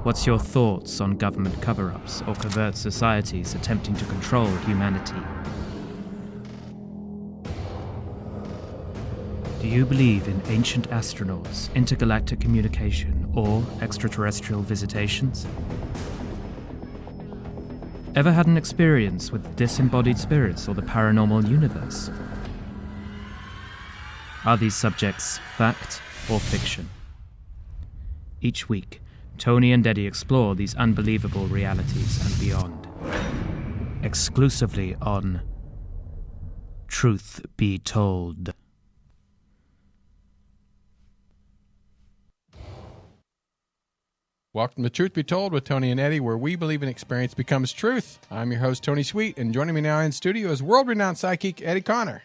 What's your thoughts on government cover-ups or covert societies attempting to control humanity? Do you believe in ancient astronauts, intergalactic communication, or extraterrestrial visitations? Ever had an experience with disembodied spirits or the paranormal universe? Are these subjects fact or fiction? Each week, Tony and Eddie explore these unbelievable realities and beyond. Exclusively on Truth Be Told. Welcome to Truth Be Told with Tony and Eddie, where we believe in experience becomes truth. I'm your host, Tony Sweet, and joining me now in studio is world-renowned psychic Eddie Connor.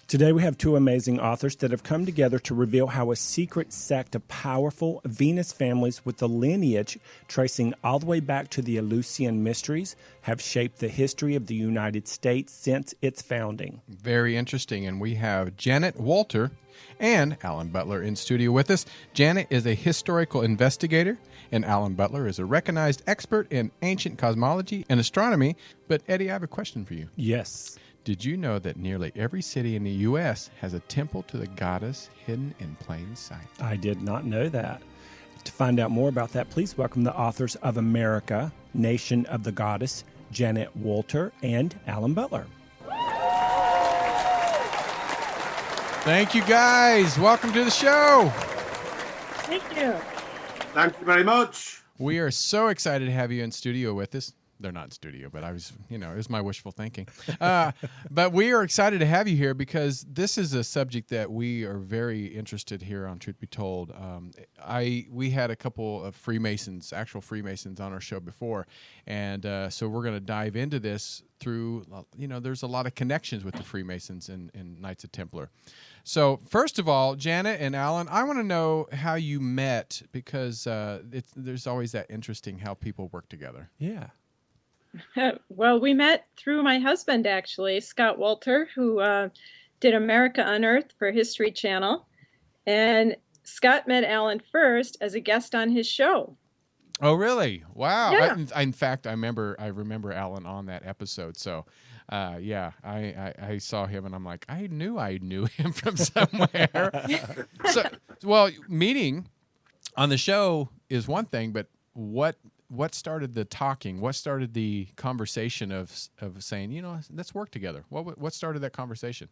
Today we have two amazing authors that have come together to reveal how a secret sect of powerful Venus families with a lineage tracing all the way back to the Eleusinian mysteries have shaped the history of the United States since its founding. Very interesting, and we have Janet Wolter and Alan Butler in studio with us. Janet is a historical investigator, and Alan Butler is a recognized expert in ancient cosmology and astronomy. But Eddie, I have a question for you. Yes. Did you know that nearly every city in the U.S. has a temple to the goddess hidden in plain sight? I did not know that. To find out more about that, please welcome the authors of America, Nation of the Goddess, Janet Wolter and Alan Butler. Thank you, guys. Welcome to the show. Thank you. Thank you very much. We are so excited to have you in studio with us. They're not in studio, but I was, it was my wishful thinking. But we are excited to have you here because this is a subject that we are very interested here on Truth Be Told. We had a couple of Freemasons, actual Freemasons on our show before. And so we're going to dive into this through, there's a lot of connections with the Freemasons and Knights of Templar. So first of all, Janet and Alan, I want to know how you met because there's always that interesting how people work together. Yeah. Well, we met through my husband, actually, Scott Wolter, who did America Unearthed for History Channel. And Scott met Alan first as a guest on his show. Oh, really? Wow. Yeah. In fact, I remember Alan on that episode. So, I saw him and I'm like, I knew him from somewhere. Meeting on the show is one thing, but what started the talking? What started the conversation of saying, let's work together? What started that conversation?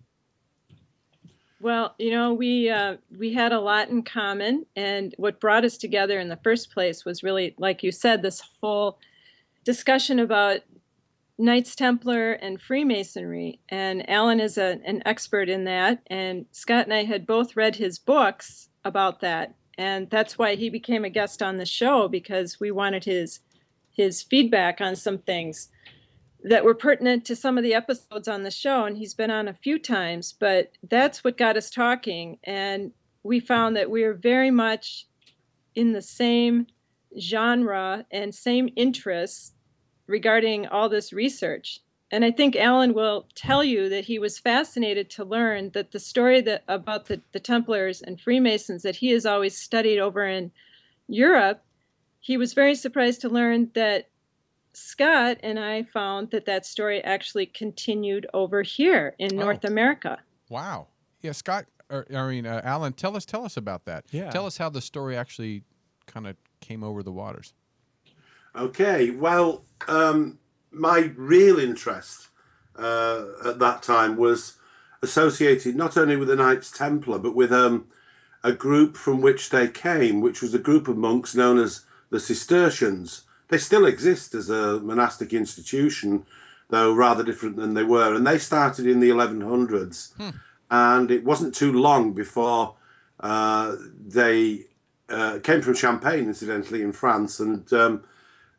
Well, we had a lot in common, and what brought us together in the first place was really, like you said, this whole discussion about Knights Templar and Freemasonry. And Alan is an expert in that, and Scott and I had both read his books about that. And that's why he became a guest on the show, because we wanted his feedback on some things that were pertinent to some of the episodes on the show. And he's been on a few times, but that's what got us talking. And we found that we were very much in the same genre and same interests regarding all this research. And I think Alan will tell you that he was fascinated to learn that the story about the Templars and Freemasons that he has always studied over in Europe, he was very surprised to learn that Scott and I found that story actually continued over here in North America. Wow. Yeah, Scott, Alan, tell us about that. Yeah. Tell us how the story actually kind of came over the waters. Okay, well, my real interest at that time was associated not only with the Knights Templar, but with a group from which they came, which was a group of monks known as the Cistercians. They still exist as a monastic institution, though rather different than they were. And they started in the 1100s. And it wasn't too long before they came from Champagne, incidentally, in France. And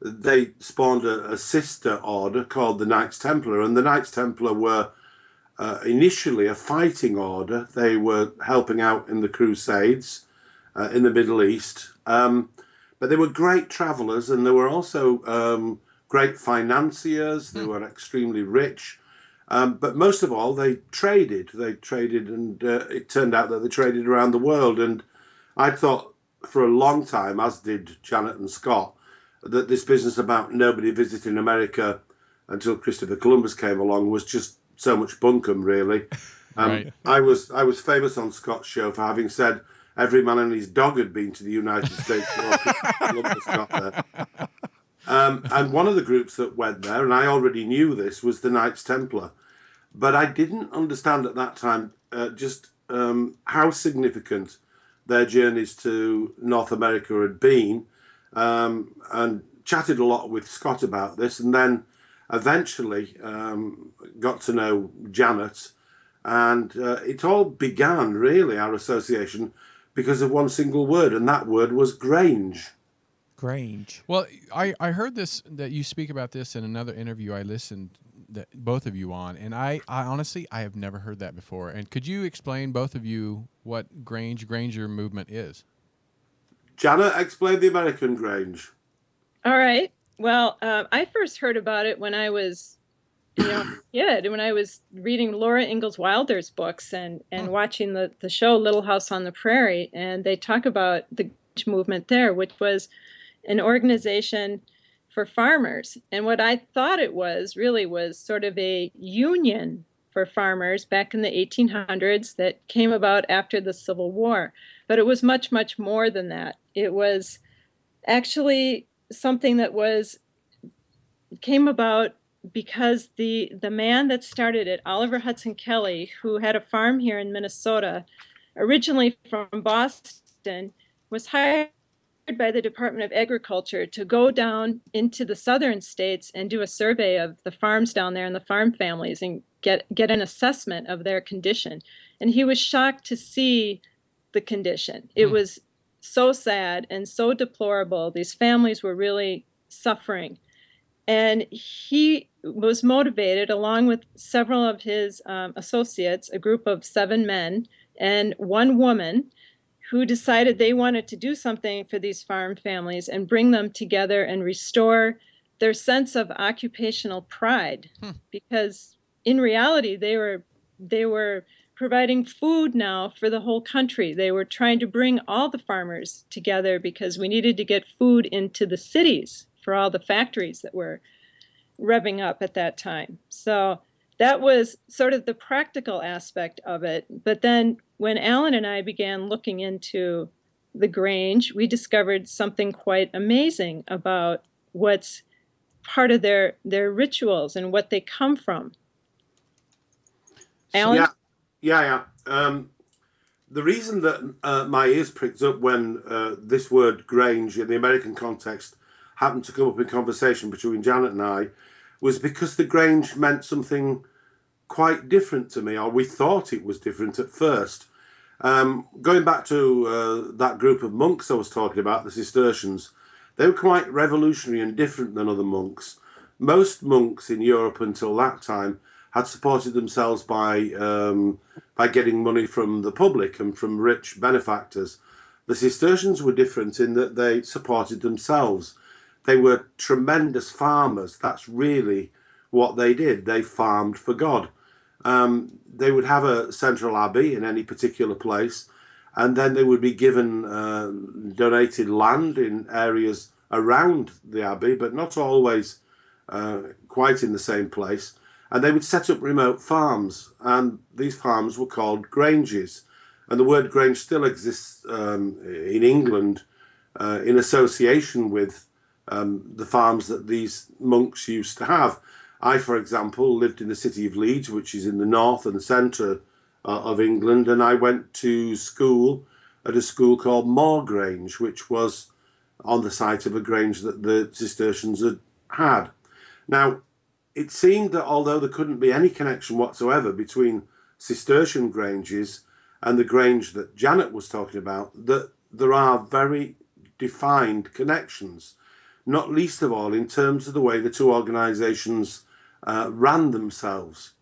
they spawned a sister order called the Knights Templar. And the Knights Templar were initially a fighting order. They were helping out in the Crusades in the Middle East. But they were great travelers, and they were also great financiers. They were extremely rich. But most of all, they traded. And it turned out that they traded around the world. And I thought for a long time, as did Janet and Scott, that this business about nobody visiting America until Christopher Columbus came along was just so much bunkum, really. Right. I was famous on Scott's show for having said every man and his dog had been to the United States before Christopher Columbus got there. And one of the groups that went there, and I already knew this, was the Knights Templar. But I didn't understand at that time just how significant their journeys to North America had been, and chatted a lot with Scott about this, and then eventually got to know Janet, and it all began, really, our association, because of one single word, and that word was Grange. Grange. Well, I heard this, that you speak about this in another interview I listened, that both of you on, and I honestly, I have never heard that before. And could you explain, both of you, what Granger movement is? Janet, explain the American Grange. All right. Well, I first heard about it when I was, when I was reading Laura Ingalls Wilder's books and watching the show Little House on the Prairie, and they talk about the Grange movement there, which was an organization for farmers. And what I thought it was really was sort of a union for farmers back in the 1800s that came about after the Civil War. But it was much, much more than that. It was actually something that came about because the man that started it, Oliver Hudson Kelley, who had a farm here in Minnesota, originally from Boston, was hired by the Department of Agriculture to go down into the southern states and do a survey of the farms down there and the farm families and get an assessment of their condition. And he was shocked to see the condition. It was so sad and so deplorable. These families were really suffering. And he was motivated, along with several of his associates, a group of 7 men and 1 woman, who decided they wanted to do something for these farm families and bring them together and restore their sense of occupational pride. Because in reality, they were providing food now for the whole country. They were trying to bring all the farmers together because we needed to get food into the cities for all the factories that were revving up at that time. So that was sort of the practical aspect of it. But then when Alan and I began looking into the Grange, we discovered something quite amazing about what's part of their rituals and what they come from. Alan? Yeah. The reason that my ears pricked up when this word Grange in the American context happened to come up in conversation between Janet and I was because the Grange meant something quite different to me, or we thought it was different at first. Going back to that group of monks I was talking about, the Cistercians, they were quite revolutionary and different than other monks. Most monks in Europe until that time had supported themselves by getting money from the public and from rich benefactors. The Cistercians were different in that they supported themselves. They were tremendous farmers. That's really what they did. They farmed for God. They would have a central abbey in any particular place, and then they would be given donated land in areas around the abbey, but not always quite in the same place. And they would set up remote farms, and these farms were called granges. And the word grange still exists in England in association with the farms that these monks used to have. I, for example, lived in the city of Leeds, which is in the north and centre of England, and I went to school at a school called Moor Grange, which was on the site of a grange that the Cistercians had. Now, it seemed that although there couldn't be any connection whatsoever between Cistercian granges and the grange that Janet was talking about, that there are very defined connections, not least of all in terms of the way the two organisations ran themselves.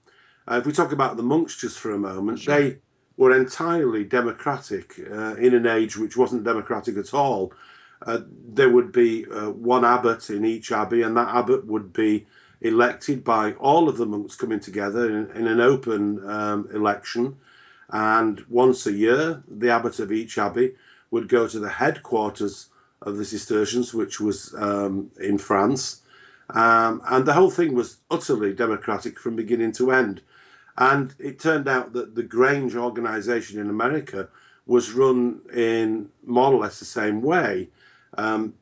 If we talk about the monks just for a moment, Sure. They were entirely democratic in an age which wasn't democratic at all. There would be one abbot in each abbey, and that abbot would be elected by all of the monks coming together in an open election. And once a year, the abbot of each abbey would go to the headquarters of the Cistercians, which was in France. And the whole thing was utterly democratic from beginning to end. And it turned out that the Grange organization in America was run in more or less the same way.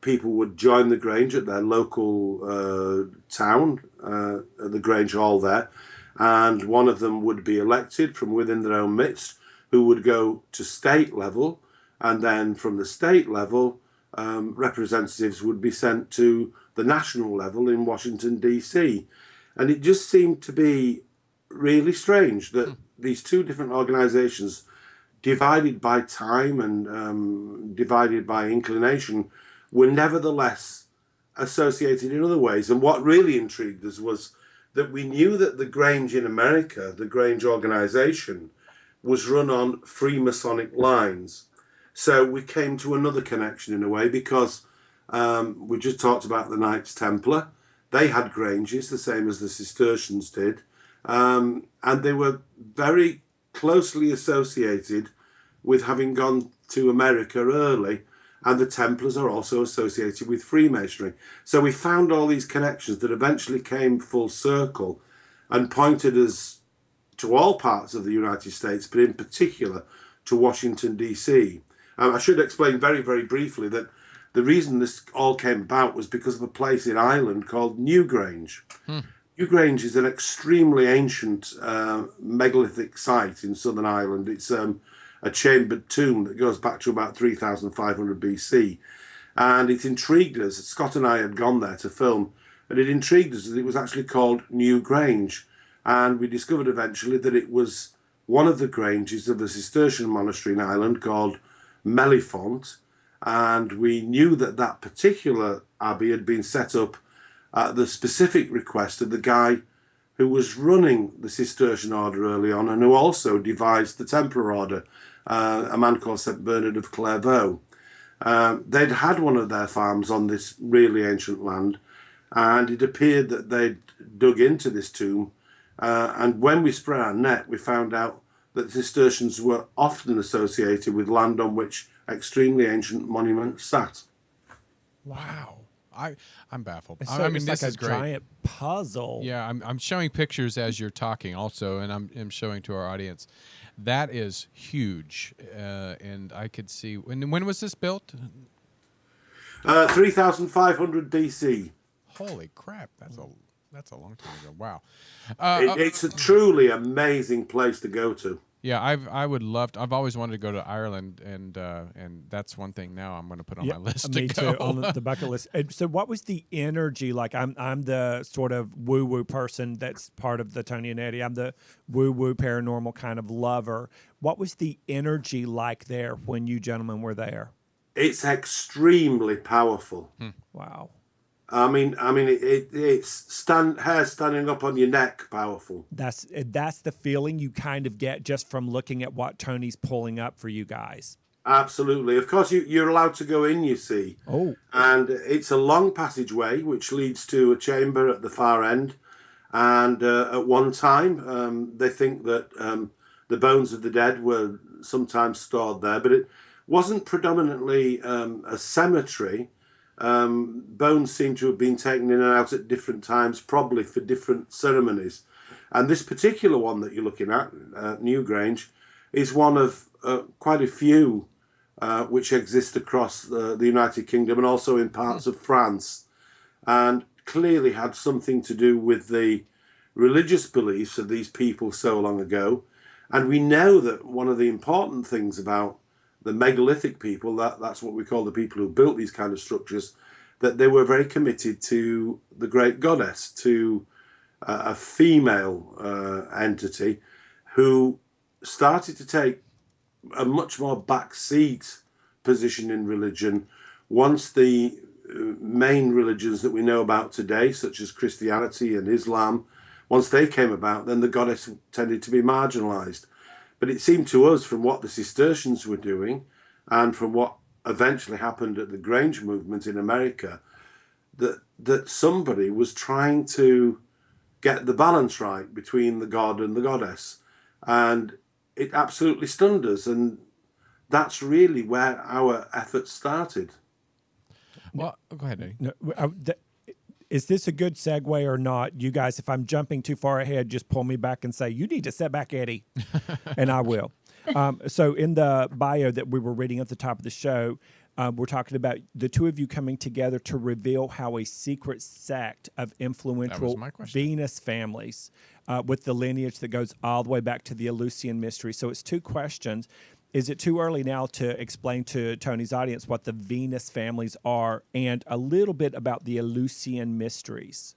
People would join the Grange at their local town, at the Grange Hall there, and one of them would be elected from within their own midst, who would go to state level, and then from the state level, representatives would be sent to the national level in Washington, D.C. And it just seemed to be really strange that these two different organizations, divided by time and divided by inclination, were nevertheless associated in other ways. And what really intrigued us was that we knew that the Grange in America, the Grange organization, was run on Freemasonic lines. So we came to another connection in a way, because we just talked about the Knights Templar. They had Granges, the same as the Cistercians did. And they were very closely associated with having gone to America early. And the Templars are also associated with Freemasonry. So we found all these connections that eventually came full circle and pointed us to all parts of the United States, but in particular to Washington, D.C. I should explain very, very briefly that the reason this all came about was because of a place in Ireland called Newgrange. Newgrange is an extremely ancient megalithic site in southern Ireland. It's a chambered tomb that goes back to about 3,500 BC. And it intrigued us. Scott and I had gone there to film, and it intrigued us that it was actually called Newgrange. And we discovered eventually that it was one of the granges of the Cistercian monastery in Ireland called Mellifont. And we knew that that particular abbey had been set up at the specific request of the guy who was running the Cistercian order early on, and who also devised the Templar order, a man called St. Bernard of Clairvaux. They'd had one of their farms on this really ancient land, and it appeared that they'd dug into this tomb. And when we spread our net, we found out that the Cistercians were often associated with land on which extremely ancient monuments sat. Wow. I'm baffled. So I mean, it's this like is a great. giant puzzle. Yeah, I'm showing pictures as you're talking also, and I'm showing to our audience. That is huge, and I could see. When was this built? 3,500 BC. Holy crap! That's a long time ago. Wow. It's a truly amazing place to go to. Yeah, I would love to. I've always wanted to go to Ireland, and that's one thing now I'm going to put on my list to me go. too, on the bucket list. And so what was the energy like? I'm the sort of woo-woo person that's part of the Tony and Eddie. I'm the woo-woo paranormal kind of lover. What was the energy like there when you gentlemen were there? It's extremely powerful. Wow. I mean, it's hair standing up on your neck, powerful. That's the feeling you kind of get just from looking at what Tony's pulling up for you guys. Absolutely. Of course, you're allowed to go in, you see. Oh. And it's a long passageway which leads to a chamber at the far end. And at one time, they think that the bones of the dead were sometimes stored there, but it wasn't predominantly a cemetery. Bones seem to have been taken in and out at different times, probably for different ceremonies. And this particular one that you're looking at, Newgrange, is one of quite a few which exist across the United Kingdom and also in parts of France, and clearly had something to do with the religious beliefs of these people so long ago. And we know that one of the important things about the megalithic people, that's what we call the people who built these kind of structures, that they were very committed to the great goddess, to a female entity who started to take a much more backseat position in religion once the main religions that we know about today, such as Christianity and Islam, once they came about, then the goddess tended to be marginalized. But it seemed to us, from what the Cistercians were doing and from what eventually happened at the Grange movement in America, that somebody was trying to get the balance right between the god and the goddess. And it absolutely stunned us. And that's really where our efforts started. Well, go ahead, Eddie. No, is this a good segue or not? You guys, if I'm jumping too far ahead, just pull me back and say, you need to sit back, Eddie, and I will. So in the bio that we were reading at the top of the show, we're talking about the two of you coming together to reveal how a secret sect of influential Venus families with the lineage that goes all the way back to the Eleusinian mystery. So it's two questions. Is it too early now to explain to Tony's audience what the Venus families are and a little bit about the Eleusinian mysteries?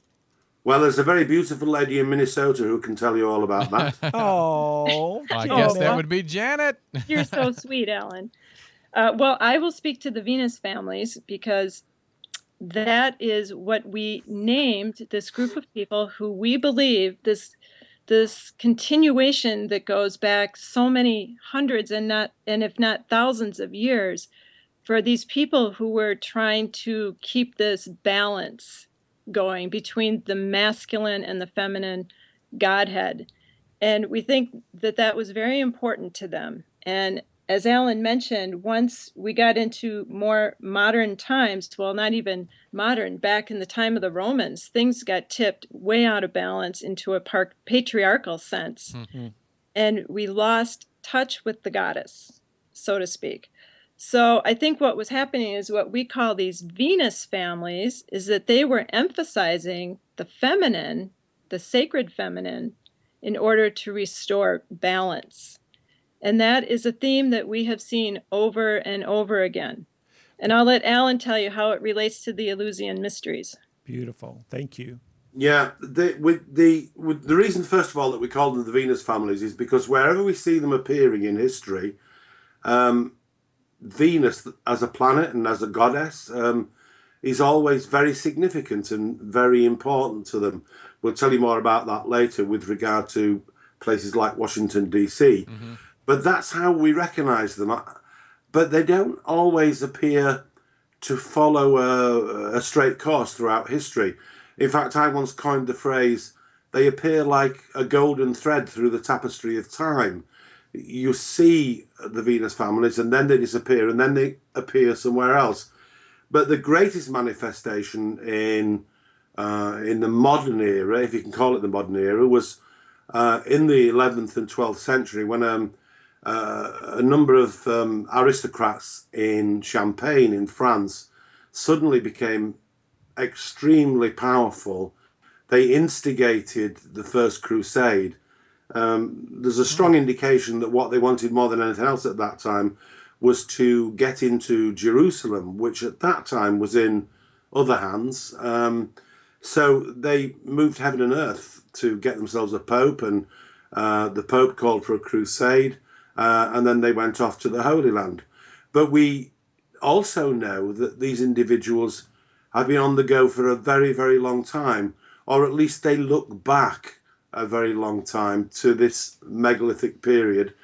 Well, there's a very beautiful lady in Minnesota who can tell you all about that. Oh, well, I guess that would be Janet. You're so sweet, Alan. Well, I will speak to the Venus families because that is what we named this group of people who we believe this continuation that goes back so many hundreds and if not thousands of years for these people who were trying to keep this balance going between the masculine and the feminine Godhead. And we think that was very important to them. And as Alan mentioned, once we got into more modern times, well, not even modern, back in the time of the Romans, things got tipped way out of balance into a patriarchal sense. Mm-hmm. And we lost touch with the goddess, so to speak. So I think what was happening is what we call these Venus families is that they were emphasizing the feminine, the sacred feminine, in order to restore balance. And that is a theme that we have seen over and over again. And I'll let Alan tell you how it relates to the Eleusinian mysteries. Beautiful. Thank you. Yeah, the reason, first of all, that we call them the Venus families is because wherever we see them appearing in history, Venus as a planet and as a goddess is always very significant and very important to them. We'll tell you more about that later with regard to places like Washington, D.C., mm-hmm. But that's how we recognize them. But they don't always appear to follow a straight course throughout history. In fact, I once coined the phrase, they appear like a golden thread through the tapestry of time. You see the Venus families and then they disappear and then they appear somewhere else. But the greatest manifestation in the modern era, if you can call it the modern era, was in the 11th and 12th century when a number of aristocrats in Champagne in France suddenly became extremely powerful. They instigated the First Crusade. There's a strong indication that what they wanted more than anything else at that time was to get into Jerusalem, which at that time was in other hands. So they moved heaven and earth to get themselves a pope, and the pope called for a crusade. And then they went off to the Holy Land. But we also know that these individuals have been on the go for a very, very long time, or at least they look back a very long time to this megalithic period,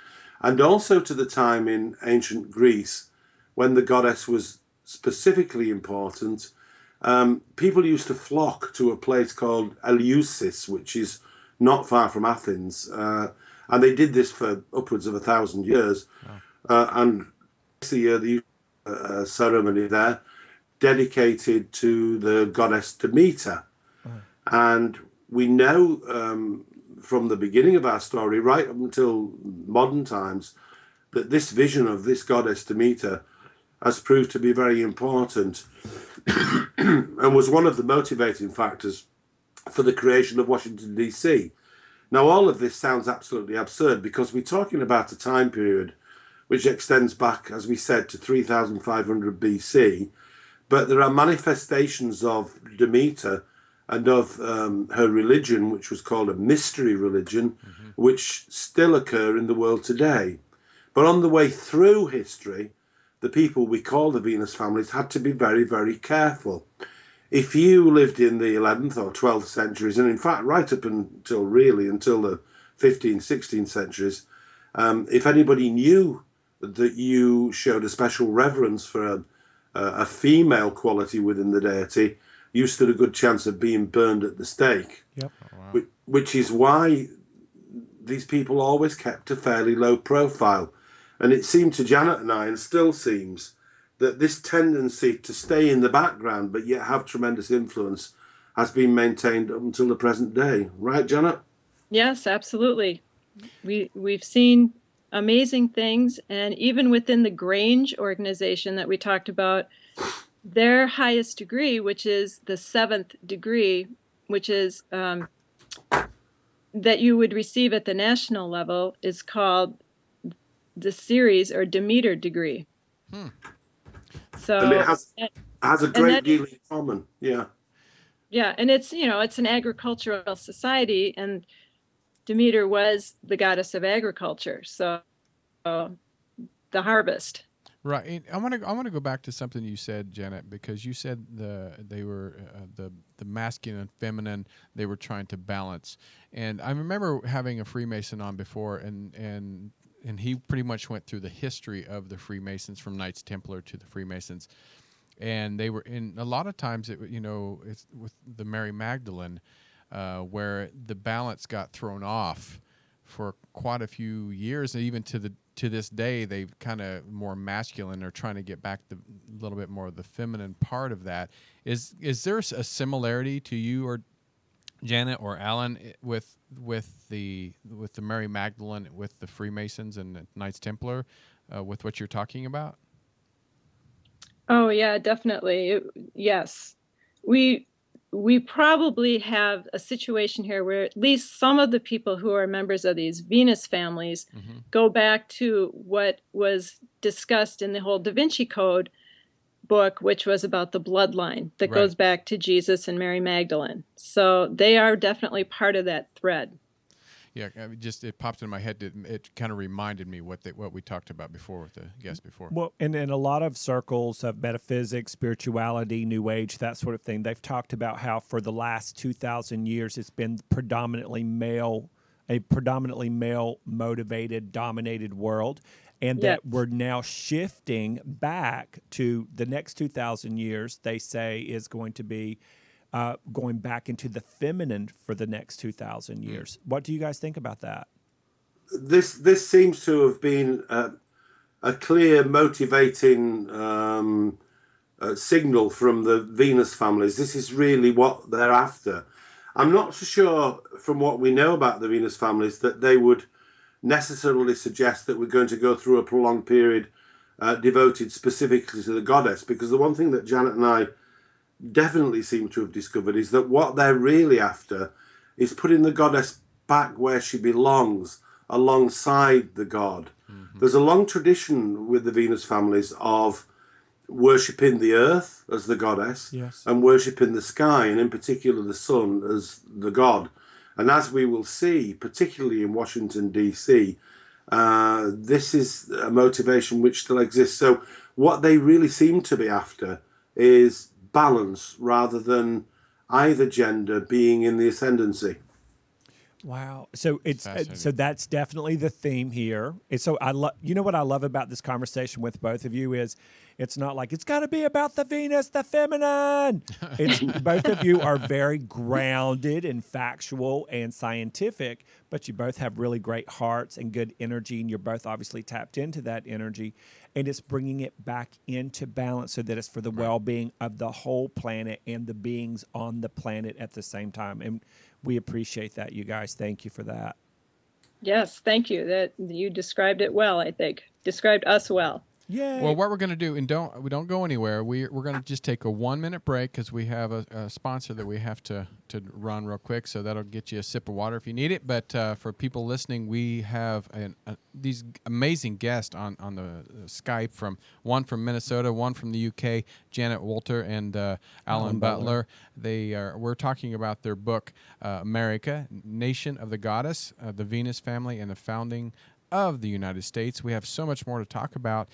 and also to the time in ancient Greece when the goddess was specifically important. People used to flock to a place called Eleusis, which is not far from Athens, and they did this for upwards of 1,000 years. Wow. And the ceremony there dedicated to the goddess Demeter. Wow. And we know from the beginning of our story right up until modern times that this vision of this goddess Demeter has proved to be very important and was one of the motivating factors for the creation of Washington, D.C. Now, all of this sounds absolutely absurd because we're talking about a time period which extends back, as we said, to 3,500 BC. But there are manifestations of Demeter and of her religion, which was called a mystery religion, mm-hmm. which still occur in the world today. But on the way through history, the people we call the Venus families had to be very, very careful. If you lived in the 11th or 12th centuries, and in fact right up until the 15th, 16th centuries, if anybody knew that you showed a special reverence for a female quality within the deity, you stood a good chance of being burned at the stake. Yep. Oh, wow. Which is why these people always kept a fairly low profile. And it seemed to Janet and I, and still seems, that this tendency to stay in the background but yet have tremendous influence has been maintained up until the present day. Right, Janet? Yes, absolutely. We've seen amazing things, and even within the Grange organization that we talked about, their highest degree, which is the 7th degree, which is that you would receive at the national level, is called the Ceres or Demeter degree. So, and it has a great deal in common. Yeah. Yeah, and it's an agricultural society, and Demeter was the goddess of agriculture, so the harvest. Right. And I want to go back to something you said, Janet, because you said they were the masculine and feminine. They were trying to balance, and I remember having a Freemason on before, and he pretty much went through the history of the Freemasons from Knights Templar to the Freemasons, and they were in a lot of times it's with the Mary Magdalene, where the balance got thrown off for quite a few years, and even to this day, they've kind of more masculine. They're trying to get back a little bit more of the feminine part of that. Is there a similarity to you or Janet or Alan with the Mary Magdalene, with the Freemasons and the Knights Templar, with what you're talking about? Oh yeah, definitely. Yes, we probably have a situation here where at least some of the people who are members of these Venus families go back to what was discussed in the whole Da Vinci Code book, which was about the bloodline that goes back to Jesus and Mary Magdalene. So they are definitely part of that thread. Yeah, it popped in my head. It kind of reminded me what we talked about before with the guest before. Well, and in a lot of circles of metaphysics, spirituality, New Age, that sort of thing, they've talked about how for the last 2,000 years it's been a predominantly male-motivated, dominated world, and that we're now shifting back to the next 2,000 years, they say, is going to be going back into the feminine for the next 2,000 years. What do you guys think about that? This seems to have been a clear motivating signal from the Venus families. This is really what they're after. I'm not so sure from what we know about the Venus families that they would necessarily suggest that we're going to go through a prolonged period devoted specifically to the goddess, because the one thing that Janet and I definitely seem to have discovered is that what they're really after is putting the goddess back where she belongs, alongside the god. There's a long tradition with the Venus families of worshipping the earth as the goddess, and worshipping the sky, and in particular the sun, as the god. And as we will see, particularly in Washington, D.C., this is a motivation which still exists. So what they really seem to be after is balance rather than either gender being in the ascendancy. Wow. So so that's definitely the theme here. And so you know what I love about this conversation with both of you is it's not like it's got to be about the Venus, the feminine. It's both of you are very grounded and factual and scientific, but you both have really great hearts and good energy, and you're both obviously tapped into that energy, and it's bringing it back into balance so that it's for the well-being of the whole planet and the beings on the planet at the same time. And we appreciate that, you guys. Thank you for that. Yes, thank you. That you described it well, I think. Described us well. Yeah. Well, what we're going to do, and we don't go anywhere. We're going to just take a 1-minute break because we have a sponsor that we have to run real quick. So that'll get you a sip of water if you need it. But for people listening, we have these amazing guests on the Skype, from one from Minnesota, one from the UK, Janet Wolter and Alan Butler. We're talking about their book, America, Nation of the Goddess, the Venus Family, and the Founding of the United States. We have so much more to talk about.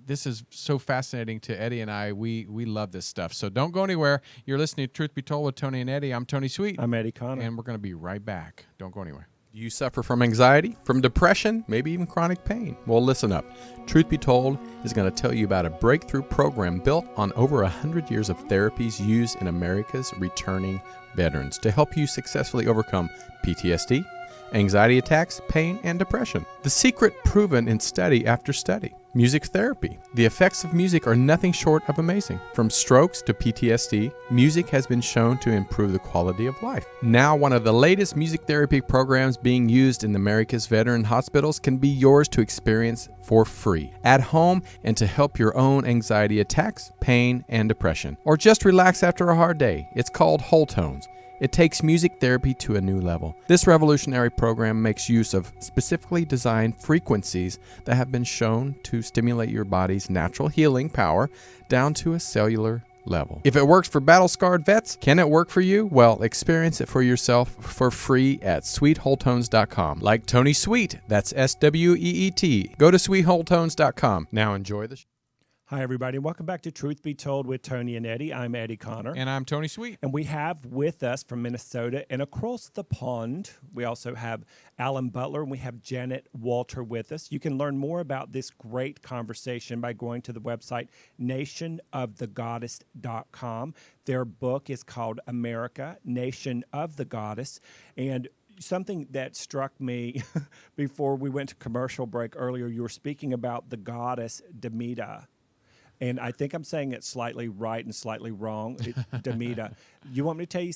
This is so fascinating to Eddie and I. We love this stuff. So don't go anywhere. You're listening to Truth Be Told with Tony and Eddie. I'm Tony Sweet. I'm Eddie Connor. And we're going to be right back. Don't go anywhere. Do you suffer from anxiety, from depression, maybe even chronic pain? Well, listen up. Truth Be Told is going to tell you about a breakthrough program built on over 100 years of therapies used in America's returning veterans to help you successfully overcome PTSD, anxiety attacks, pain, and depression. The secret proven in study after study. Music therapy. The effects of music are nothing short of amazing. From strokes to PTSD, music has been shown to improve the quality of life. Now, one of the latest music therapy programs being used in America's veteran hospitals can be yours to experience for free, at home, and to help your own anxiety attacks, pain, and depression. Or just relax after a hard day. It's called Whole Tones. It takes music therapy to a new level. This revolutionary program makes use of specifically designed frequencies that have been shown to stimulate your body's natural healing power down to a cellular level. If it works for battle-scarred vets, can it work for you? Well, experience it for yourself for free at sweetwholetones.com. Like Tony Sweet, that's SWEET. Go to sweetwholetones.com. Now enjoy the show. Hi, everybody. Welcome back to Truth Be Told with Tony and Eddie. I'm Eddie Connor. And I'm Tony Sweet. And we have with us from Minnesota and across the pond, we also have Alan Butler and we have Janet Wolter with us. You can learn more about this great conversation by going to the website nationofthegoddess.com. Their book is called America, Nation of the Goddess. And something that struck me before we went to commercial break earlier, you were speaking about the goddess Demeter. And I think I'm saying it slightly right and slightly wrong, Demeter. You want me to tell you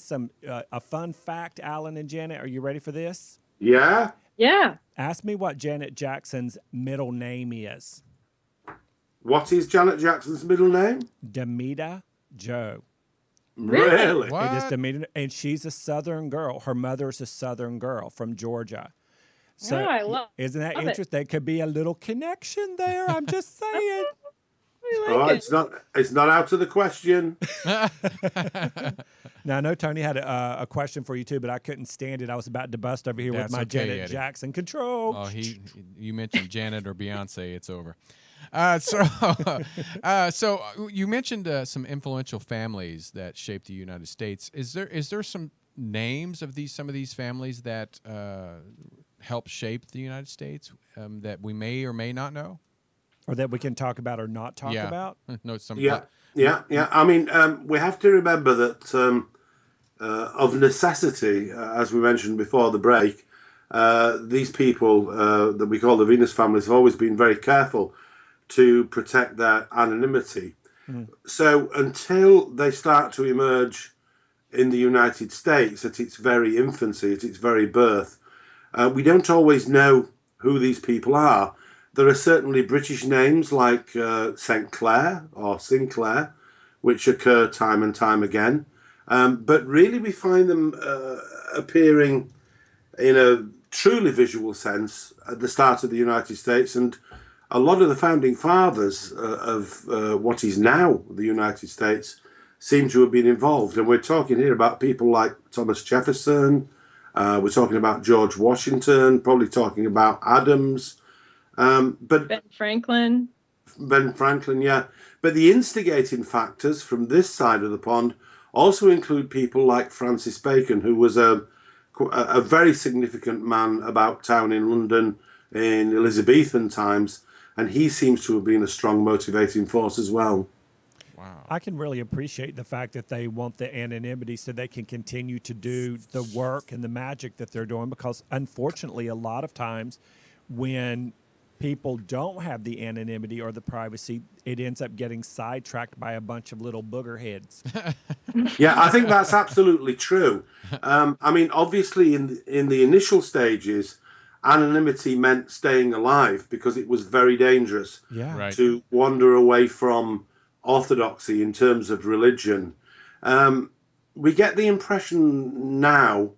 a fun fact, Alan and Janet? Are you ready for this? Yeah. Yeah. Ask me what Janet Jackson's middle name is. What is Janet Jackson's middle name? Demeter Joe. Really? What? It is Demeter, and she's a Southern girl. Her mother's a Southern girl from Georgia. So I love isn't that it. interesting? There could be a little connection there. I'm just saying. It's not out of the question. Now, I know Tony had a question for you too, but I couldn't stand it. I was about to bust over here with my okay, Janet Eddie. Jackson control. Oh, you mentioned Janet or Beyonce, it's over. So you mentioned some influential families that shaped the United States. Is there some names of some of these families that helped shape the United States that we may or may not know? Or that we can talk about or not talk about? No, some. Yeah. I mean, we have to remember that of necessity, as we mentioned before the break, these people that we call the Venus families have always been very careful to protect their anonymity. So until they start to emerge in the United States at its very infancy, at its very birth, we don't always know who these people are. There are certainly British names like St. Clair or Sinclair, which occur time and time again. But really we find them appearing in a truly visual sense at the start of the United States. And a lot of the founding fathers of what is now the United States seem to have been involved. And we're talking here about people like Thomas Jefferson. We're talking about George Washington, probably talking about Adams. But Ben Franklin, yeah. But the instigating factors from this side of the pond also include people like Francis Bacon, who was a very significant man about town in London in Elizabethan times, and he seems to have been a strong motivating force as well. Wow. I can really appreciate the fact that they want the anonymity so they can continue to do the work and the magic that they're doing, because unfortunately a lot of times when people don't have the anonymity or the privacy, it ends up getting sidetracked by a bunch of little booger heads. Yeah, I think that's absolutely true. I mean, obviously in the initial stages, anonymity meant staying alive because it was very dangerous to wander away from orthodoxy in terms of religion. We get the impression now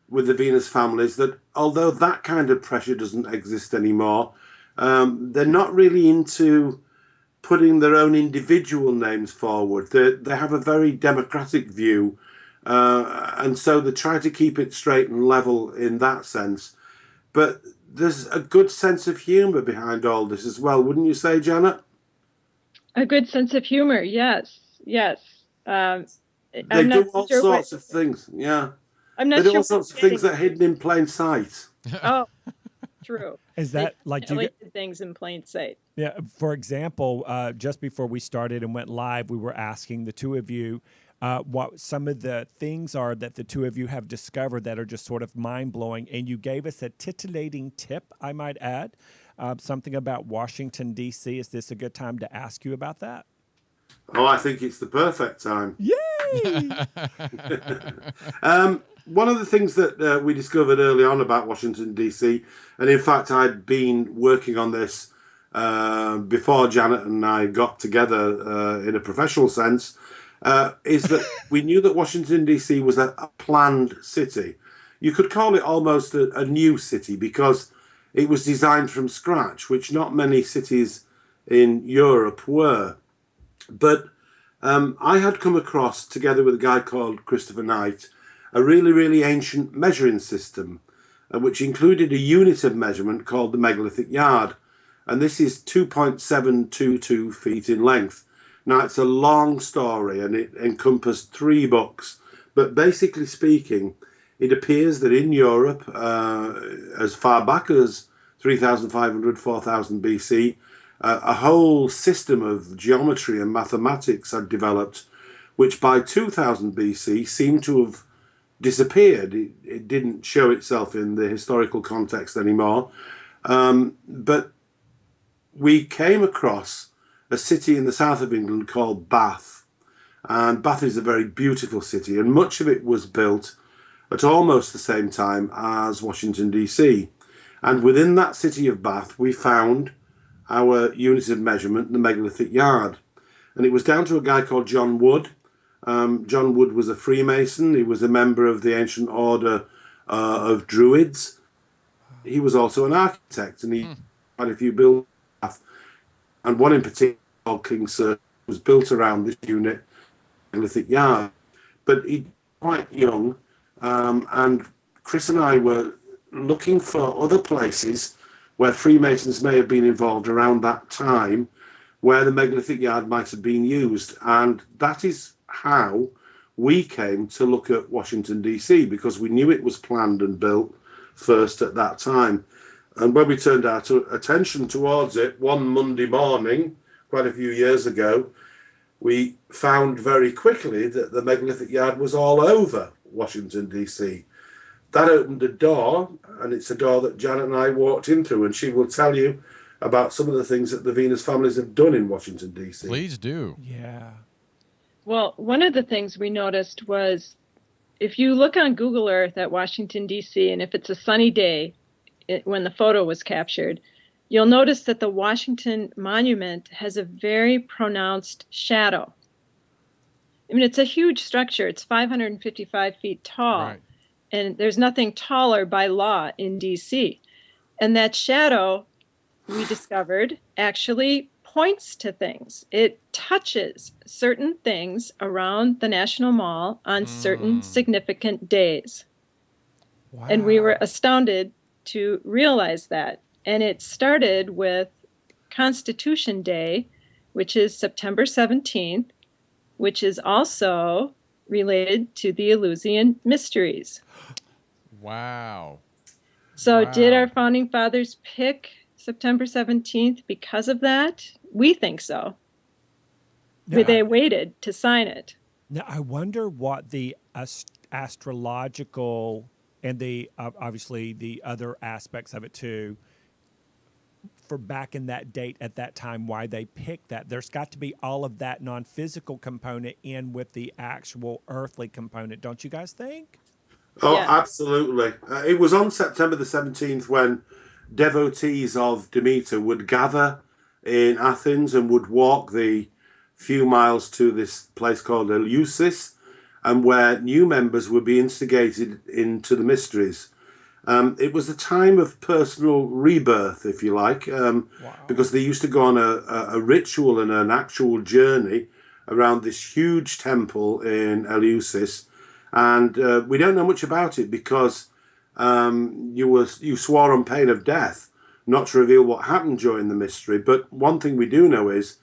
with the Venus families that although that kind of pressure doesn't exist anymore, they're not really into putting their own individual names forward. They have a very democratic view, and so they try to keep it straight and level in that sense. But there's a good sense of humour behind all this as well, wouldn't you say, Janet? a good sense of humor. Yes. They do all sorts of things. Yeah. I'm not They do sure all sorts of things that are hidden in plain sight. Oh, true. Is that like you did things in plain sight? Yeah. For example, just before we started and went live, we were asking the two of you what some of the things are that the two of you have discovered that are just sort of mind blowing, and you gave us a titillating tip, I might add. something about Washington, D.C. Is this a good time to ask you about that? Oh, I think it's the perfect time. Yay! One of the things that we discovered early on about Washington, D.C., and in fact, I'd been working on this before Janet and I got together in a professional sense, is that we knew that Washington, D.C. was a planned city. You could call it almost a new city because it was designed from scratch, which not many cities in Europe were. But I had come across, together with a guy called Christopher Knight, a really, really ancient measuring system, which included a unit of measurement called the Megalithic Yard. And this is 2.722 feet in length. Now, it's a long story and it encompassed 3 books. But basically speaking, it appears that in Europe, as far back as 3,500, 4,000 BC, a whole system of geometry and mathematics had developed, which by 2000 BC seemed to have disappeared. It didn't show itself in the historical context anymore. But we came across a city in the south of England called Bath. And Bath is a very beautiful city, and much of it was built at almost the same time as Washington, D.C. And within that city of Bath, we found our unit of measurement, the Megalithic Yard. And it was down to a guy called John Wood. John Wood was a Freemason. He was a member of the ancient order of Druids. He was also an architect, and he had a few buildings. And one in particular, called King Sir, was built around this unit, Megalithic Yard. But he was quite young, and Chris and I were looking for other places where Freemasons may have been involved around that time, where the Megalithic Yard might have been used. And that is how we came to look at Washington, D.C., because we knew it was planned and built first at that time. And when we turned our attention towards it one Monday morning, quite a few years ago, we found very quickly that the Megalithic Yard was all over Washington, D.C. That opened a door, and it's a door that Janet and I walked into, and she will tell you about some of the things that the Venus families have done in Washington, D.C. Please do. Yeah. Well, one of the things we noticed was if you look on Google Earth at Washington, D.C., and if it's a sunny day when the photo was captured, you'll notice that the Washington Monument has a very pronounced shadow. I mean, it's a huge structure. It's 555 feet tall. Right. And there's nothing taller by law in D.C. And that shadow, we discovered, actually points to things. It touches certain things around the National Mall on certain significant days. Wow. And we were astounded to realize that. And it started with Constitution Day, which is September 17th, which is also related to the Eleusinian Mysteries. Wow. So Wow. did our founding fathers pick September 17th because of that? We think so. Now, They waited to sign it. Now, I wonder what the astrological and the obviously the other aspects of it too, for back in that date at that time, why they picked that. There's got to be all of that non-physical component in with the actual earthly component, don't you guys think? Oh, Yeah. absolutely. It was on September the 17th when devotees of Demeter would gather in Athens and would walk the few miles to this place called Eleusis, and where new members would be instigated into the mysteries. It was a time of personal rebirth, if you like, because they used to go on a ritual and an actual journey around this huge temple in Eleusis. And we don't know much about it because you swore on pain of death not to reveal what happened during the mystery. But one thing we do know is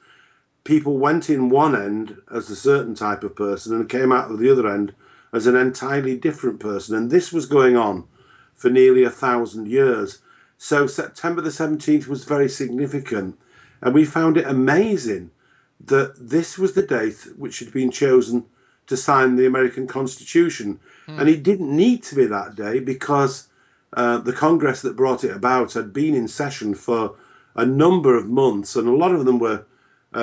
people went in one end as a certain type of person and came out of the other end as an entirely different person. And this was going on for nearly 1,000 years. So September the 17th was very significant. And we found it amazing that this was the date which had been chosen to sign the American Constitution. And it didn't need to be that day because the Congress that brought it about had been in session for a number of months, and a lot of them were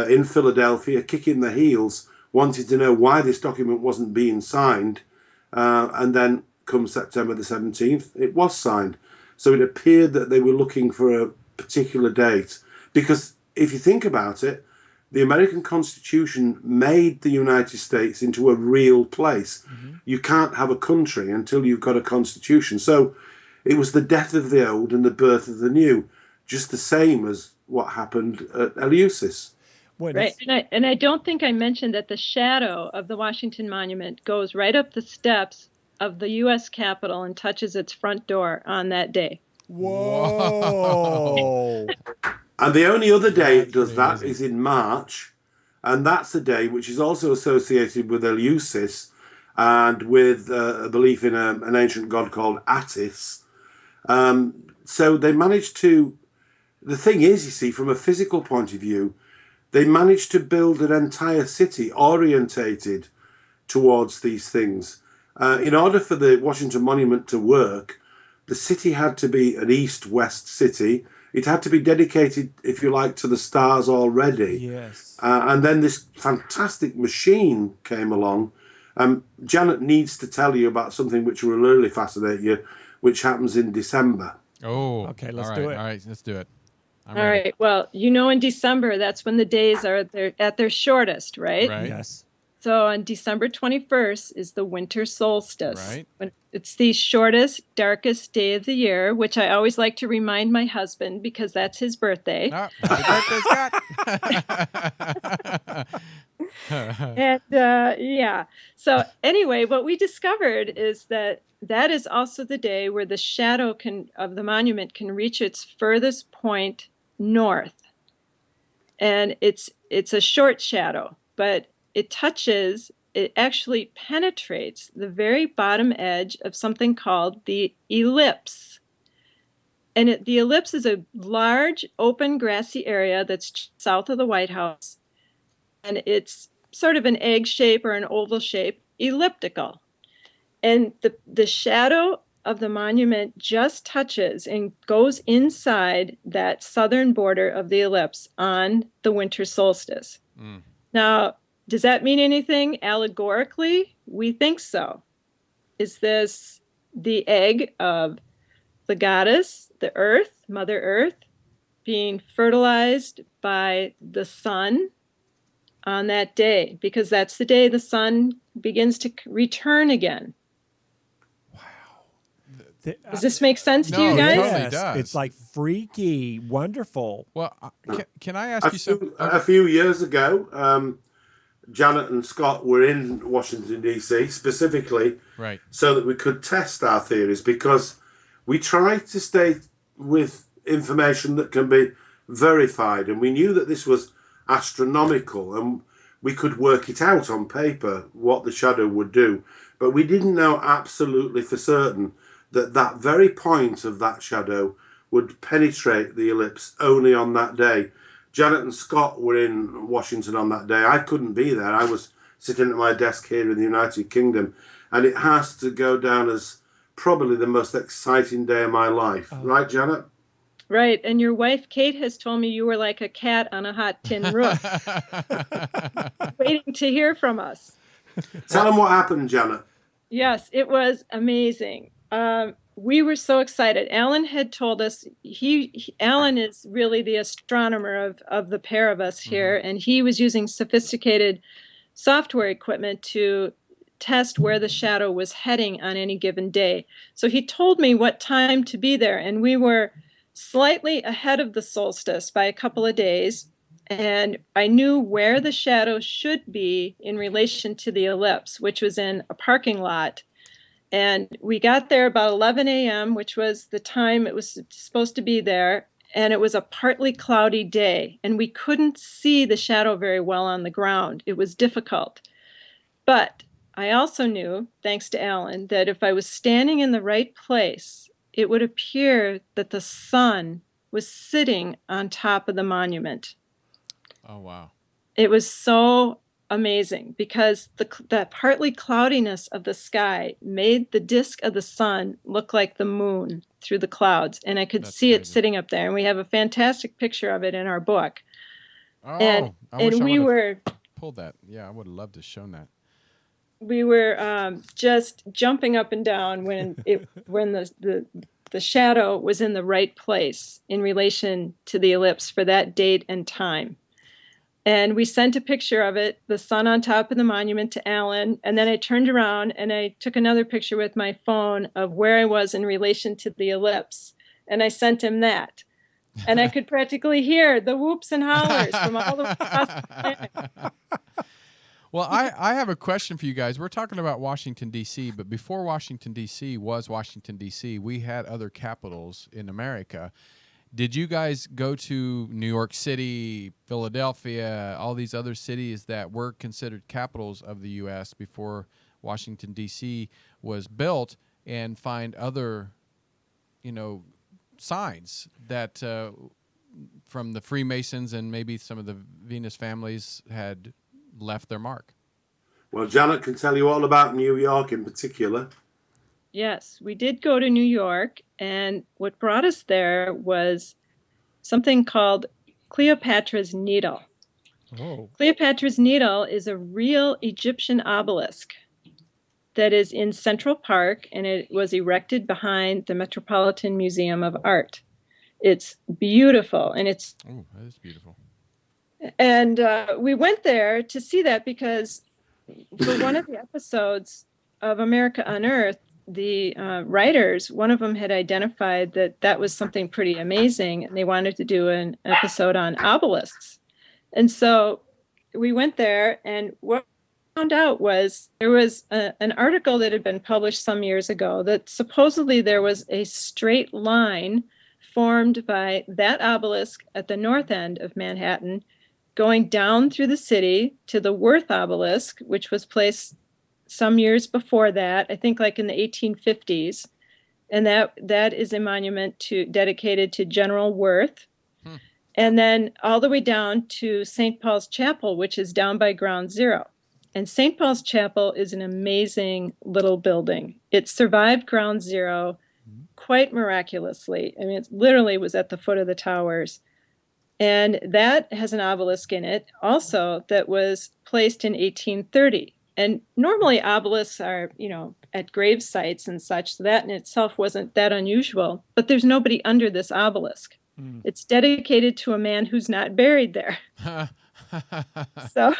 in Philadelphia, kicking their heels, wanting to know why this document wasn't being signed. And then come September the 17th, it was signed. So it appeared that they were looking for a particular date. Because if you think about it, the American Constitution made the United States into a real place. You can't have a country until you've got a constitution. So it was the death of the old and the birth of the new, just the same as what happened at Eleusis. Right. And I don't think I mentioned that the shadow of the Washington Monument goes right up the steps of the U.S. Capitol and touches its front door on that day. Whoa. And the only other day it does pretty that amazing. is in March. And that's a day which is also associated with Eleusis and with a belief in an ancient god called Attis. So they managed to... The thing is, you see, from a physical point of view, they managed to build an entire city orientated towards these things. In order for the Washington Monument to work, the city had to be an east-west city. It had to be dedicated, if you like, to the stars already. Yes. And then this fantastic machine came along. Janet needs to tell you about something which will really fascinate you, which happens in December. Oh, Okay, let's all do right, it. All right, let's do it. I'm All ready. right. Well, in December, that's when the days are at their shortest, right? Right. Yes. So on December 21st is the winter solstice. Right. When it's the shortest, darkest day of the year, which I always like to remind my husband because that's his birthday. Ah, happy birthday, Scott. And yeah. So anyway, what we discovered is that is also the day where the shadow of the monument can reach its furthest point north. And it's a short shadow, but it actually penetrates the very bottom edge of something called the ellipse. And the ellipse is a large, open, grassy area that's south of the White House. And it's sort of an egg shape or an oval shape, elliptical. And the shadow of the monument just touches and goes inside that southern border of the ellipse on the winter solstice. Now, does that mean anything allegorically? We think so. Is this the egg of the goddess, the earth, Mother Earth, being fertilized by the sun on that day? Because that's the day the sun begins to return again. Does this make sense to you No, it guys? totally does. It's like freaky, wonderful. Well, can I ask you something? A few years ago, Janet and Scott were in Washington, D.C., specifically Right. so that we could test our theories, because we try to stay with information that can be verified. And we knew that this was astronomical and we could work it out on paper, what the shadow would do. But we didn't know absolutely for certain that very point of that shadow would penetrate the ellipse only on that day. Janet and Scott were in Washington on that day. I couldn't be there. I was sitting at my desk here in the United Kingdom, and it has to go down as probably the most exciting day of my life. Right, Janet? Right. And your wife, Kate, has told me you were like a cat on a hot tin roof, waiting to hear from us. Tell them what happened, Janet. Yes, it was amazing. We were so excited. Alan had told us, Alan is really the astronomer of the pair of us here, and he was using sophisticated software equipment to test where the shadow was heading on any given day. So he told me what time to be there, and we were slightly ahead of the solstice by a couple of days, and I knew where the shadow should be in relation to the ellipse, which was in a parking lot. And we got there about 11 a.m., which was the time it was supposed to be there. And it was a partly cloudy day, and we couldn't see the shadow very well on the ground. It was difficult. But I also knew, thanks to Alan, that if I was standing in the right place, it would appear that the sun was sitting on top of the monument. Oh, wow. It was so amazing because the partly cloudiness of the sky made the disk of the sun look like the moon through the clouds, and I could That's see it crazy. sitting up there. And we have a fantastic picture of it in our book. Oh, And I wish and I we would were have pulled that. Yeah, I would have loved to have shown that. just jumping up and down when the shadow was in the right place in relation to the ellipse for that date and time. And we sent a picture of it, the sun on top of the monument, to Alan. And then I turned around and I took another picture with my phone of where I was in relation to the ellipse. And I sent him that. And I could practically hear the whoops and hollers from all the way across the planet. Well, I have a question for you guys. We're talking about Washington, D.C., but before Washington, D.C. was Washington, D.C., we had other capitals in America. Did you guys go to New York City, Philadelphia, all these other cities that were considered capitals of the U.S. before Washington, D.C. was built and find other, signs that from the Freemasons and maybe some of the Venus families had left their mark? Well, Janet can tell you all about New York in particular. Yes, we did go to New York, and what brought us there was something called Cleopatra's Needle. Oh. Cleopatra's Needle is a real Egyptian obelisk that is in Central Park, and it was erected behind the Metropolitan Museum of Art. It's beautiful, and it's... Oh, that is beautiful. And we went there to see that because for one of the episodes of America Unearthed, the writers, one of them had identified that was something pretty amazing, and they wanted to do an episode on obelisks. And so we went there, and what we found out was there was an article that had been published some years ago that supposedly there was a straight line formed by that obelisk at the north end of Manhattan going down through the city to the Worth obelisk, which was placed some years before that, I think like in the 1850s. And that is a monument dedicated to General Worth. And then all the way down to St. Paul's Chapel, which is down by Ground Zero. And St. Paul's Chapel is an amazing little building. It survived Ground Zero quite miraculously. I mean, it literally was at the foot of the towers. And that has an obelisk in it also that was placed in 1830. And normally obelisks are, at grave sites and such. So that in itself wasn't that unusual. But there's nobody under this obelisk. It's dedicated to a man who's not buried there. So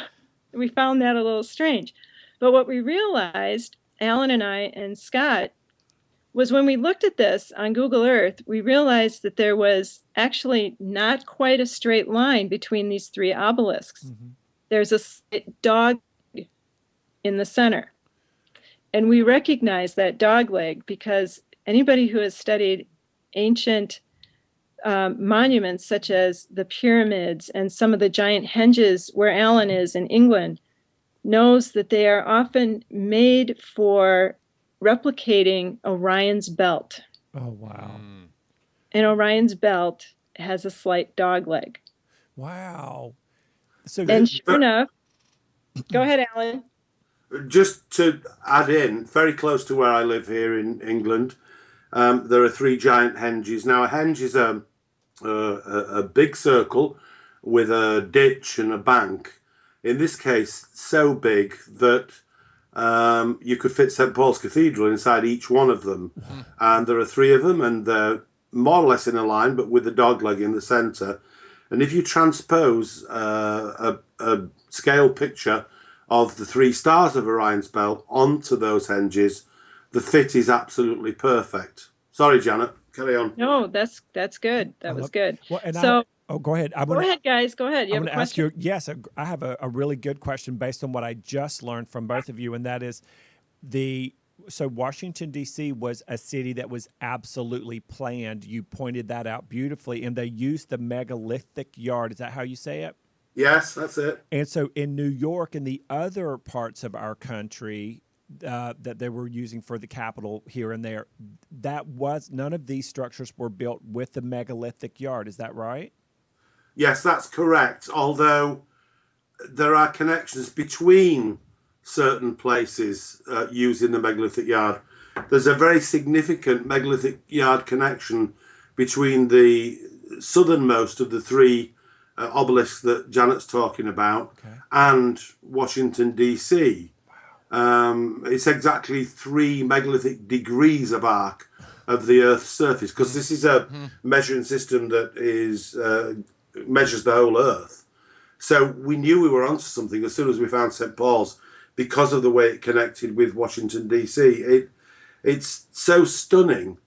we found that a little strange. But what we realized, Alan and I and Scott, was when we looked at this on Google Earth, we realized that there was actually not quite a straight line between these three obelisks. Mm-hmm. There's a dog in the center. And we recognize that dog leg because anybody who has studied ancient monuments such as the pyramids and some of the giant henges where Alan is in England knows that they are often made for replicating Orion's belt. Oh, wow. And Orion's belt has a slight dog leg. Wow. And sure enough, go ahead, Alan. Just to add in, very close to where I live here in England, there are three giant henges. Now, a henge is a big circle with a ditch and a bank. In this case, so big that you could fit St. Paul's Cathedral inside each one of them. And there are three of them, and they're more or less in a line, but with the dog leg in the centre. And if you transpose a scale picture of the three stars of Orion's belt onto those henges, the fit is absolutely perfect. Sorry, Janet, carry on. No, that's good. That was good. Well, and so, go ahead. Go ahead, guys. Go ahead. You have a question? Yes, I have a really good question based on what I just learned from both of you, and that is so Washington, D.C. was a city that was absolutely planned. You pointed that out beautifully, and they used the megalithic yard. Is that how you say it? Yes, that's it. And so in New York and the other parts of our country that they were using for the capital here and there, none of these structures were built with the megalithic yard. Is that right? Yes, that's correct. Although there are connections between certain places using the megalithic yard. There's a very significant megalithic yard connection between the southernmost of the three obelisks that Janet's talking about and Washington, D.C. It's exactly 3 megalithic degrees of arc of the Earth's surface, because this is a measuring system that is measures the whole Earth. So we knew we were onto something as soon as we found St. Paul's, because of the way it connected with Washington, D.C. It's so stunning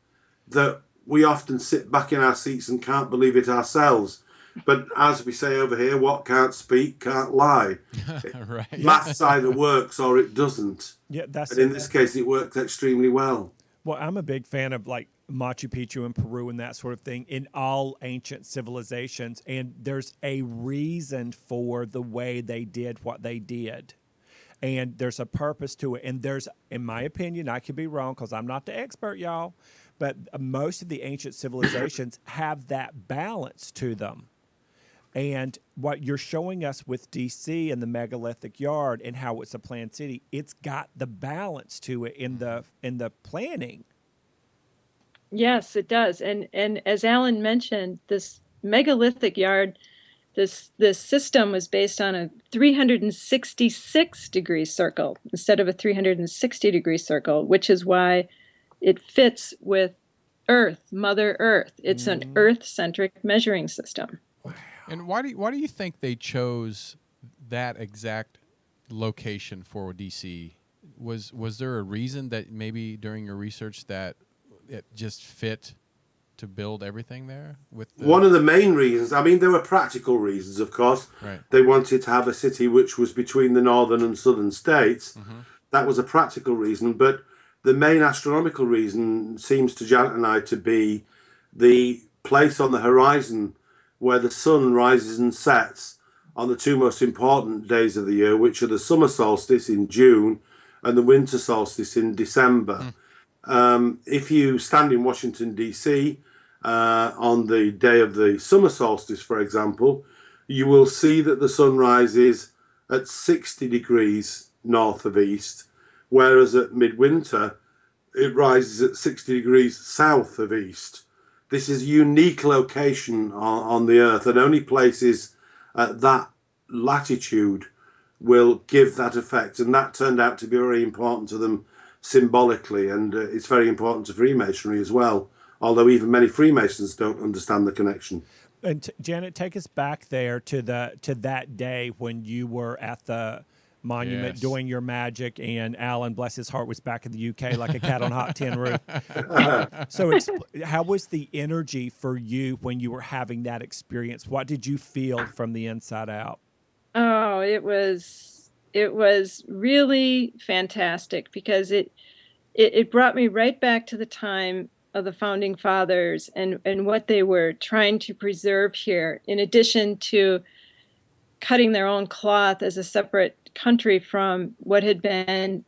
that we often sit back in our seats and can't believe it ourselves. But as we say over here, what can't speak can't lie. Right. Maths either works or it doesn't. Yeah, And in this case, it works extremely well. Well, I'm a big fan of like Machu Picchu in Peru and that sort of thing in all ancient civilizations. And there's a reason for the way they did what they did. And there's a purpose to it. And there's, in my opinion, I could be wrong because I'm not the expert, y'all, but most of the ancient civilizations have that balance to them. And what you're showing us with DC and the megalithic yard and how it's a planned city, it's got the balance to it in the planning. Yes, it does. And as Alan mentioned, this megalithic yard, this system was based on a 366-degree circle instead of a 360-degree circle, which is why it fits with Earth, Mother Earth. It's an Earth-centric measuring system. And why do you think they chose that exact location for DC? Was there a reason that maybe during your research that it just fit to build everything there? One of the main reasons, I mean, there were practical reasons, of course. Right. They wanted to have a city which was between the northern and southern states. Mm-hmm. That was a practical reason. But the main astronomical reason seems to Janet and I to be the place on the horizon where the sun rises and sets on the 2 most important days of the year, which are the summer solstice in June and the winter solstice in December. If you stand in Washington, D.C., on the day of the summer solstice, for example, you will see that the sun rises at 60 degrees north of east, whereas at midwinter, it rises at 60 degrees south of east. This is a unique location on the Earth, and only places at that latitude will give that effect. And that turned out to be very important to them symbolically, and it's very important to Freemasonry as well, although even many Freemasons don't understand the connection. And Janet, take us back there to that day when you were at the monument doing your magic, and Alan, bless his heart, was back in the UK like a cat on a hot tin roof. So how was the energy for you when you were having that experience? What did you feel from the inside out? Oh, it was really fantastic because it brought me right back to the time of the founding fathers and what they were trying to preserve here, in addition to cutting their own cloth as a separate country from what had been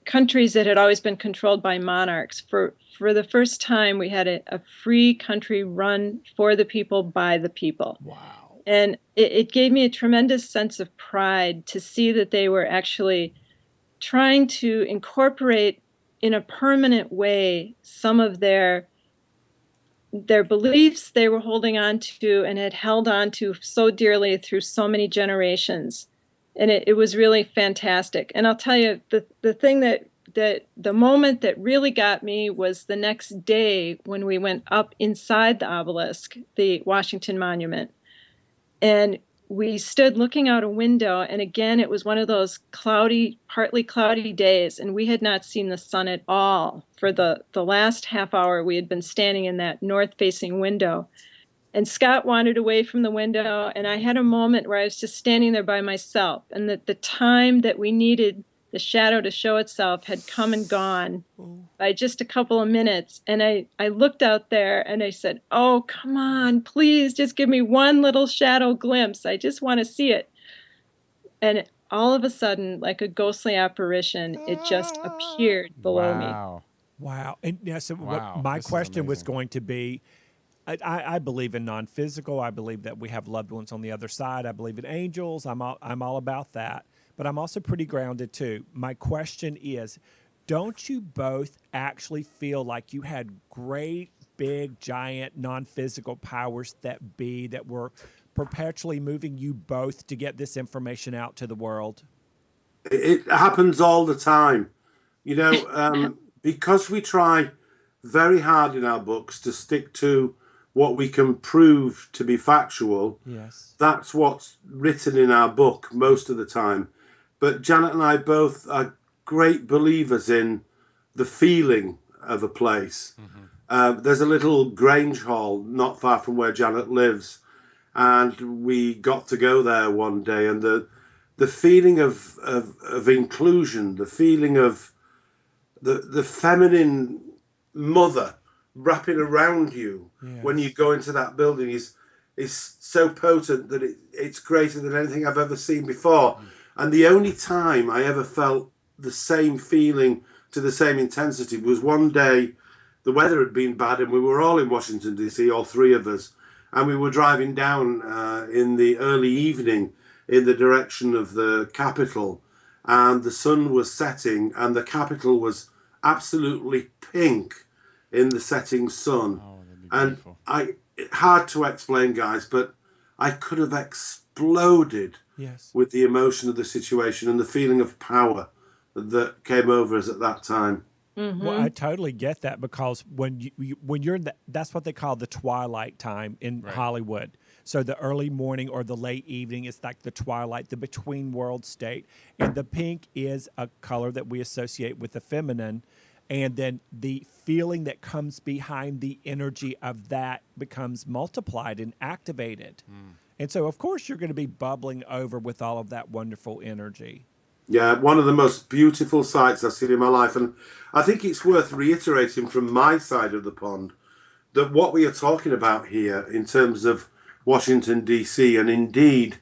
countries that had always been controlled by monarchs. For the first time, we had a free country run for the people, by the people. Wow. And it gave me a tremendous sense of pride to see that they were actually trying to incorporate in a permanent way some of their beliefs they were holding on to and had held on to so dearly through so many generations. And it was really fantastic. And I'll tell you, the thing that the moment that really got me was the next day when we went up inside the obelisk, the Washington Monument. And we stood looking out a window, and again, it was one of those partly cloudy days, and we had not seen the sun at all. For the last half hour, we had been standing in that north-facing window. And Scott wandered away from the window, and I had a moment where I was just standing there by myself, and that the time that we needed the shadow to show itself had come and gone by just a couple of minutes. And I looked out there and I said, oh, come on, please just give me one little shadow glimpse. I just want to see it. And all of a sudden, like a ghostly apparition, it just appeared below me. Wow. And yeah, so Wow. what my This is question was amazing. going to be, I believe in non-physical. I believe that we have loved ones on the other side. I believe in angels. I'm all about that. But I'm also pretty grounded too. My question is, don't you both actually feel like you had great, big, giant, non-physical powers that were perpetually moving you both to get this information out to the world? It happens all the time. Because we try very hard in our books to stick to what we can prove to be factual. Yes. That's what's written in our book most of the time. But Janet and I both are great believers in the feeling of a place. There's a little Grange Hall not far from where Janet lives, and we got to go there one day, and the feeling of inclusion, the feeling of the feminine mother wrapping around you when you go into that building is so potent that it's greater than anything I've ever seen before. And the only time I ever felt the same feeling to the same intensity was one day. The weather had been bad and we were all in Washington, D.C., all three of us, and we were driving down in the early evening in the direction of the Capitol, and the sun was setting and the Capitol was absolutely pink in the setting sun. Oh, that'd be and beautiful. hard to explain, guys, but I could have exploded with the emotion of the situation and the feeling of power that came over us at that time. Well, I totally get that, because when you're in that's what they call the twilight time in Hollywood. So the early morning or the late evening is like the twilight, the between world state. And the pink is a color that we associate with the feminine. And then the feeling that comes behind the energy of that becomes multiplied and activated. And so, of course, you're going to be bubbling over with all of that wonderful energy. Yeah, one of the most beautiful sights I've seen in my life. And I think it's worth reiterating from my side of the pond that what we are talking about here in terms of Washington, D.C., and indeed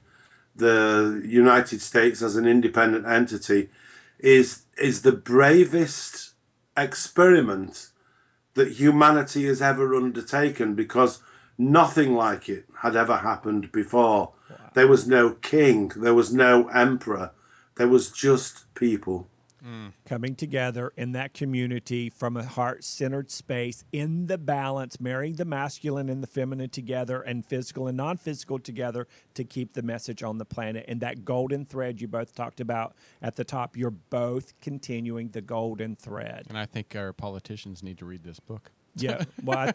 the United States as an independent entity is the bravest experiment that humanity has ever undertaken, because nothing like it had ever happened before. Wow. There was no king, there was no emperor, there was just people. Coming together in that community from a heart-centered space, in the balance, marrying the masculine and the feminine together and physical and non-physical together to keep the message on the planet. And that golden thread you both talked about at the top, you're both continuing the golden thread. And I think our politicians need to read this book. Yeah, well,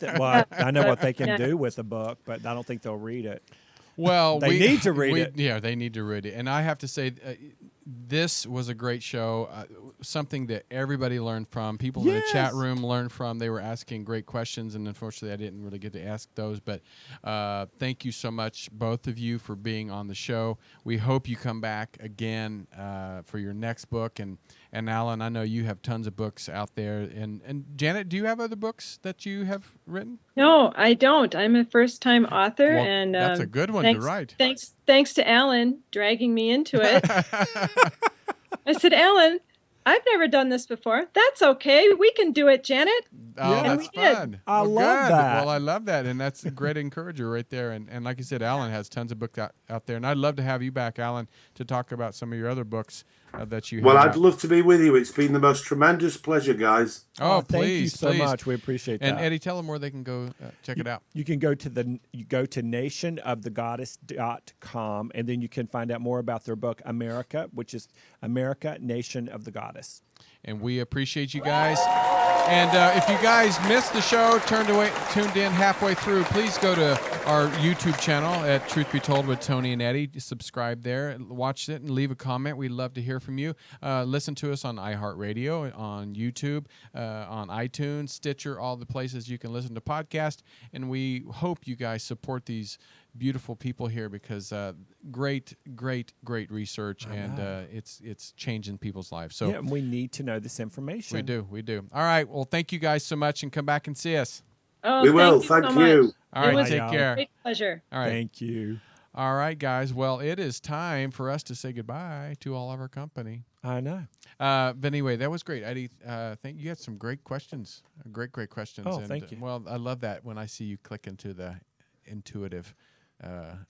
I know what they can do with a book, but I don't think they'll read it. Well, they need to read it. Yeah, they need to read it. And I have to say, this was a great show, something that everybody learned from. People in the chat room learned from. They were asking great questions, and unfortunately, I didn't really get to ask those. But thank you so much, both of you, for being on the show. We hope you come back again for your next book. And Alan, I know you have tons of books out there. And Janet, do you have other books that you have written? No, I don't. I'm a first-time author, Well, and that's a good one to write. Thanks to Alan dragging me into it. I said, Alan, I've never done this before. That's okay. We can do it, Janet. Oh, that's fun. I love that. Well, I love that, and that's a great encourager right there. And like you said, Alan has tons of books out there, and I'd love to have you back, Alan, to talk about some of your other books that you have. Well, I'd love to be with you. It's been the most tremendous pleasure, guys. Oh, thank please, you so much. We appreciate that. And Eddie, tell them where they can go check it out. You can go to nationofthegoddess.com, and then you can find out more about their book, America, which is America, Nation of the Goddess. And we appreciate you guys. And if you guys missed the show, tuned in halfway through, please go to our YouTube channel at Truth Be Told with Tony and Eddie. Subscribe there, watch it, and leave a comment. We'd love to hear from you. Listen to us on iHeartRadio, on YouTube, on iTunes, Stitcher, all the places you can listen to podcasts. And we hope you guys support these beautiful people here, because great research, and it's changing people's lives. So yeah, we need to know this information. We do. All right. Well, thank you guys so much, and come back and see us. Oh, we will. Thank you. All right. Take care. Great pleasure. All right. Thank you. All right, guys. Well, it is time for us to say goodbye to all of our company. I know. But anyway, that was great. Eddie, think you had some great questions. Great questions. Oh, and, thank you. Well, I love that when I see you click into the intuitive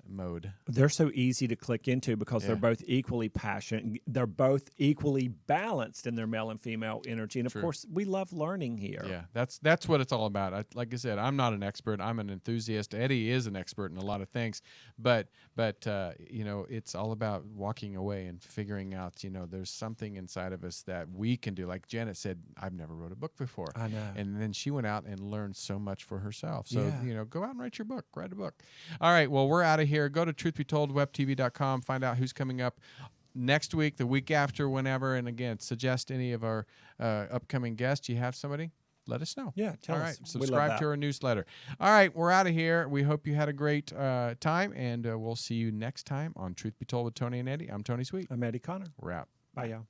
mode. They're so easy to click into because Yeah. they're both equally passionate. They're both equally balanced in their male and female energy. And, of True. course, we love learning here. Yeah, that's what it's all about. Like I said, I'm not an expert. I'm an enthusiast. Eddie is an expert in a lot of things, but it's all about walking away and figuring out, there's something inside of us that we can do. Like Janet said, I've never wrote a book before. I know. And then she went out and learned so much for herself. So, Yeah. go out and write your book. Write a book. All right, well, we're out of here. Go to truthbetoldwebtv.com. Find out who's coming up next week, the week after, whenever. And again, suggest any of our upcoming guests. You have somebody? Let us know. Yeah, tell All us. right, We love subscribe that. to our newsletter. All right, we're out of here. We hope you had a great time, and we'll see you next time on Truth Be Told with Tony and Eddie. I'm Tony Sweet. I'm Eddie Connor. We're out. Bye, y'all.